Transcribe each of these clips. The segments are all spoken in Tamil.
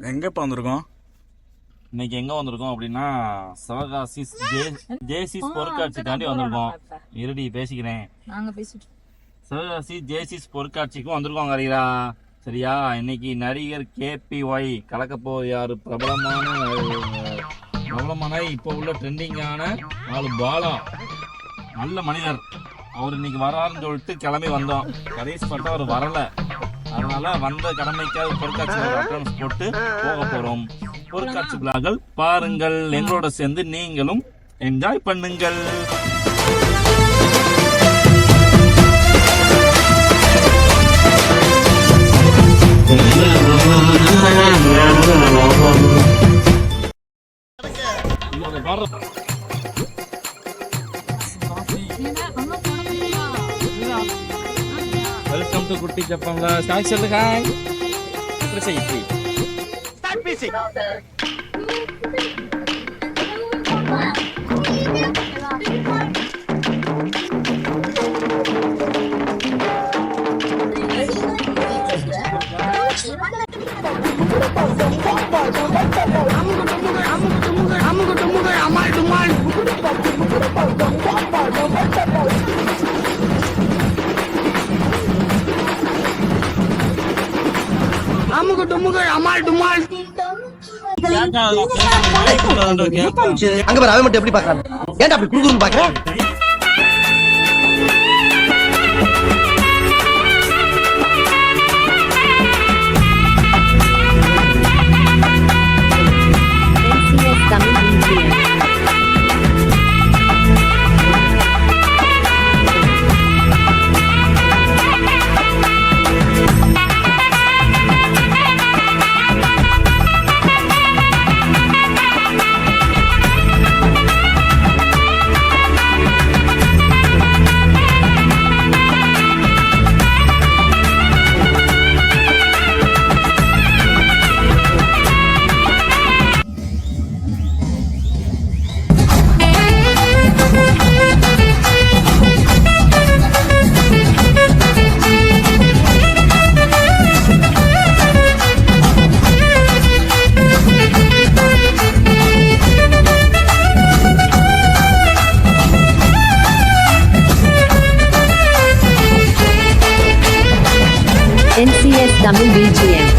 எங்கப்பா வந்திருக்கோம்? இன்னைக்கு எங்க வந்திருக்கோம் அப்படின்னா சிவகாசி ஜேசிஸ் பொருட்காட்சிக்காண்டி வந்திருக்கோம். இருடி பேசிக்கிறேன். சிவகாசி ஜேசிஸ் பொருட்காட்சிக்கும் வந்திருக்கோம் கரீரா. சரியா? இன்னைக்கு நடிகர் KPY கலக்கப்போது யாரு பிரபலமான இப்போ உள்ள ட்ரெண்டிங்கான நாலு பாலா நல்ல மனிதர் அவர் இன்னைக்கு வராருன்னு சொல்லிட்டு கிளம்பி வந்தோம். கடைசி பட்டு அவர் வரல. அதனால வந்த கடமைக்காக பொருட்காட்சிகள் அட்டனன்ஸ் போட்டு போக போறோம். பொருட்காட்சி விழாக்கள் பாருங்கள், எங்களோட சேர்ந்து நீங்களும் என்ஜாய் பண்ணுங்கள். வெல்கம் டு குட்டி ஜப்பான்ல ஸ்டாக் சொல்லு ஹாய். இப்படி செய் இப்படி. Start facing. அங்க பாரு, அவன் மட்டும் எப்படி பாக்குறான்? ஏன்டா அப்படி குடுக்குறன்னு பாக்குறேன்? NCS Tamil BGM.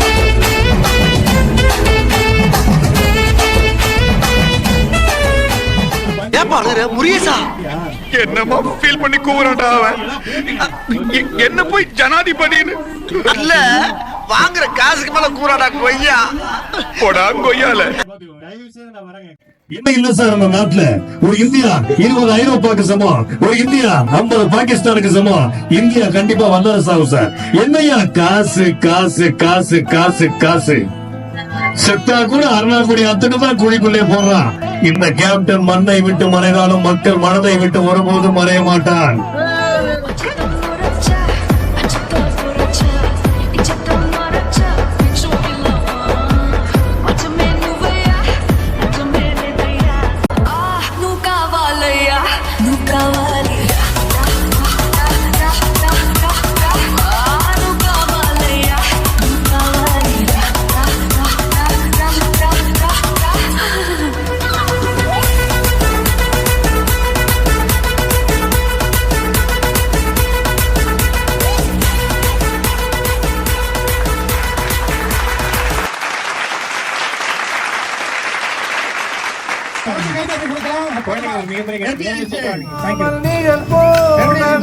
முரியசா என்னமா ஃபீல் பண்ணி கூவுறான்டா அவன். என்ன போய் ஜனாதிபதின்னு இல்ல, வாங்குற காசுக்கு மேல கூறாடா கொய்யா. போடா கொய்யால. என்ன இல்ல சார், நம்ம நாட்டுல ஒரு இந்தியா 20 ஐரோப்பாக்கு சமம், ஒரு இந்தியா 50 பாகிஸ்தானுக்கு சமம். இந்தியா கண்டிப்பா வல்லரசு ஆகும் சார். என்னையா காசு காசு காசு காசு காசு. செத்தா கூட 6 கோடி அத்தனை தான் குழிக்குள்ளே போடுறான். இந்த கேப்டன் மண்ணை விட்டு மறைந்தாலும் மக்கள் மனதை விட்டு ஒருபோதும் மறைய மாட்டான்.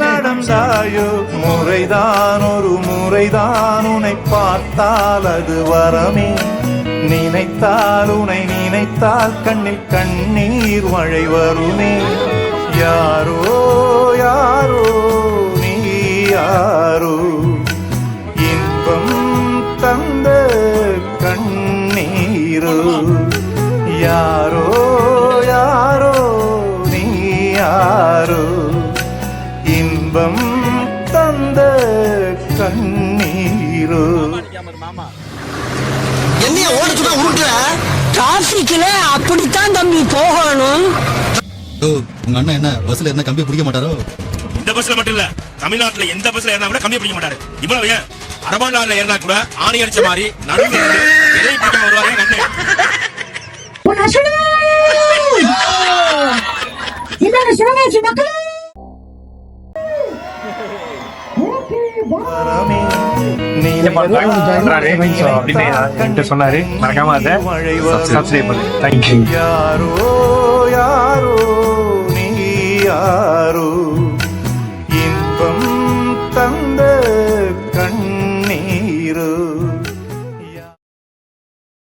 நடந்தாயோ முறைதான், ஒரு முறைதான் உன்னை பார்த்தால் அது வரமே. நினைத்தால் உன்னை நினைத்தால் கண்ணில் கண்ணீர் மழை வருமே. யாரோ யாரோ நீ யாரோ, இன்பம் தந்த கண்ணீரோ. யாரோ யாரோ நீ யாரோ, இன்பம் தந்த கண்ணீரோ. என்னைய ஓடுச்சுனா உருட்டுற? டிராபிக்ல அப்படித்தான் தம்பி போகணும். உங்க அண்ணன் என்ன பஸ்ல என்ன கம்பி பிடிக்க மாட்டாரோ? இந்த பஸ்ல மட்டும் இல்ல, தமிழ்நாட்டுல எந்த பஸ்ல ஏறினா கூட கம்பி பிடிக்க மாட்டாரு. இவ்வளவு ஏன் அரபாண்டால ஏறினா கூட ஆணி அடிச்ச மாதிரி நடுவில் வருவாரு. ஓட்டினேன். சொன்னாரு மறக்காம அதை சப்ஸ்கிரைப் பண்ணு. தேங்க்யூ. யாரோ யாரோ நீ யாரோ